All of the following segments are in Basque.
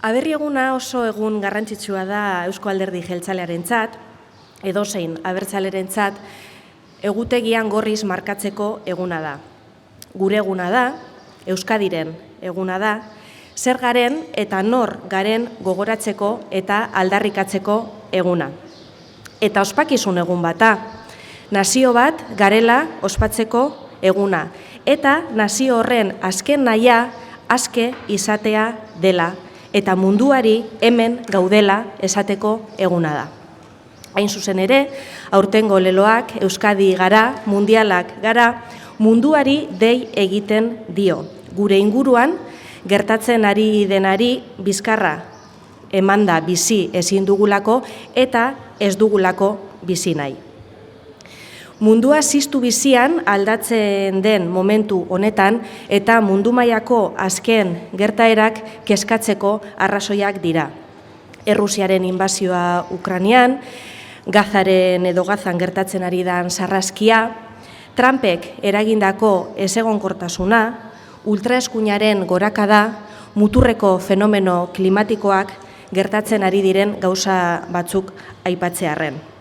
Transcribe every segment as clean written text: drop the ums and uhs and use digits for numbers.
Aberri eguna oso egun garrantzitsua da Eusko Alderdi Jeltzalearentzat, edozein abertzalerentzat, egutegian gorriz markatzeko eguna da. Gure eguna da, Euskadiren eguna da, zer garen eta nor garen gogoratzeko eta aldarrikatzeko eguna. Eta ospakizun egun bata, nazio bat garela ospatzeko eguna, eta nazio horren azken nahia aske izatea dela, eta munduari hemen gaudela esateko eguna da. Hain zuzen ere, aurtengo leloak Euskadi gara, mundialak gara, munduari dei egiten dio. Gure inguruan, gertatzen ari denari bizkarra emanda bizi ezin dugulako eta ez dugulako bizi nahi. Mundua ziztu bizian aldatzen den momentu honetan eta mundu mailako azken gertaerak kezkatzeko arrazoiak dira. Errusiaren inbazioa Ukrainian, Gazaren edo Gazan gertatzen ari dan sarraskia, Trumpek eragindako ezegonkortasuna, ultraeskuinaren gorakada, muturreko fenomeno klimatikoak gertatzen ari diren gauza batzuk aipatzearren.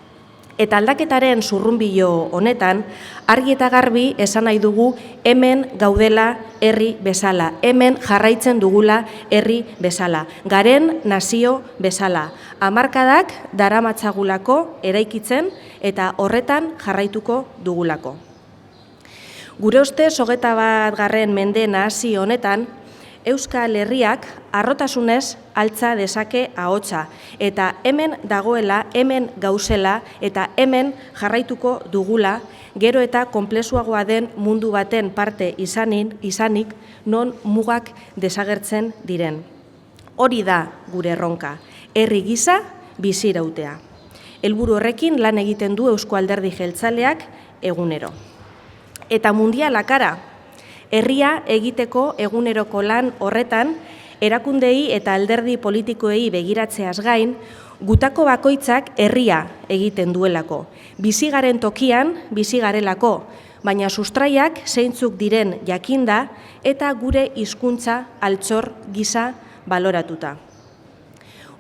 Eta aldaketaren zurrunbilo honetan, argi eta garbi esan nahi dugu hemen gaudela herri bezala, hemen jarraitzen dugula herri bezala, garen nazio bezala, hamarkadak daramatzagulako eraikitzen eta horretan jarraituko dugulako. Gure ustez, 21. mende nahasi honetan, Euskal Herriak harrotasunez altza dezake ahotsa eta hemen dagoela, hemen gauzela eta hemen jarraituko dugula gero eta konplexuagoa den mundu baten parte izanik non mugak desagertzen diren. Hori da gure erronka, herri gisa bizirautea. Helburu horrekin lan egiten du Eusko Alderdi Jeltzaleak egunero. Eta mundialakara, herria egiteko eguneroko lan horretan, erakundei eta alderdi politikoei begiratzeaz gain, gutako bakoitzak herria egiten duelako. Bizi garen tokian, bizi garelako, baina sustraiak zeintzuk diren jakinda eta gure hizkuntza altxor gisa baloratuta.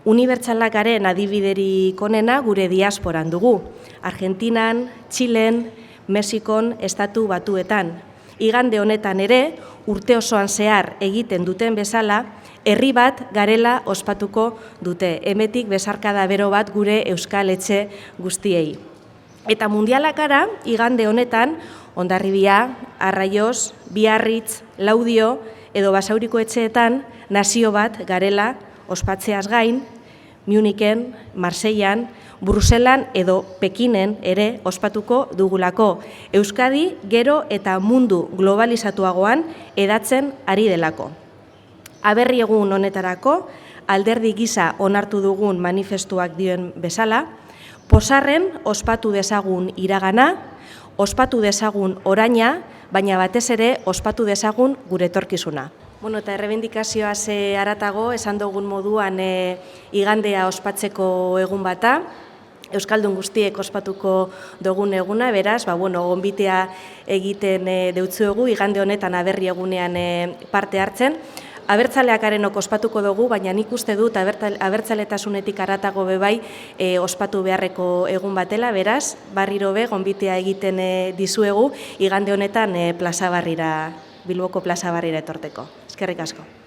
Unibertsalak garen adibiderik onena gure diasporan dugu. Argentinan, Txilen, Mexikon, Estatu Batuetan. Igande honetan ere, urte osoan zehar egiten duten bezala, herri bat garela ospatuko dute. Hemetik besarkada bero bat gure Euskal Etxe guztiei. Eta mundialakara, igande honetan, Hondarribia, Arraioz, Biarritz, Laudio edo Basauriko etxeetan nazio bat garela ospatzeaz gain, Munichen, Marseillan, Bruselan edo Pekinen ere ospatuko dugulako. Euskadi gero eta mundu globalizatuagoan edatzen ari delako. Aberri egun honetarako, alderdi gisa onartu dugun manifestuak dioen bezala, pozarren ospatu dezagun iragana, ospatu dezagun oraina, baina batez ere ospatu dezagun gure etorkizuna. Eta errebindikazioa ze haratago, esan dugun moduan igandea ospatzeko egun bata, Euskaldun guztiek ospatuko dugun eguna, beraz, gonbitea egiten deutzuegu, igande honetan aberri egunean parte hartzen. Abertzaleakarenok ospatuko dugu, baina nik uste dut abertzaletasunetik haratago bebai ospatu beharreko egun batela, beraz, barriro be gonbitea egiten dizuegu, igande honetan Bilboko Plaza Barrira etorteko. Eskerrik asko.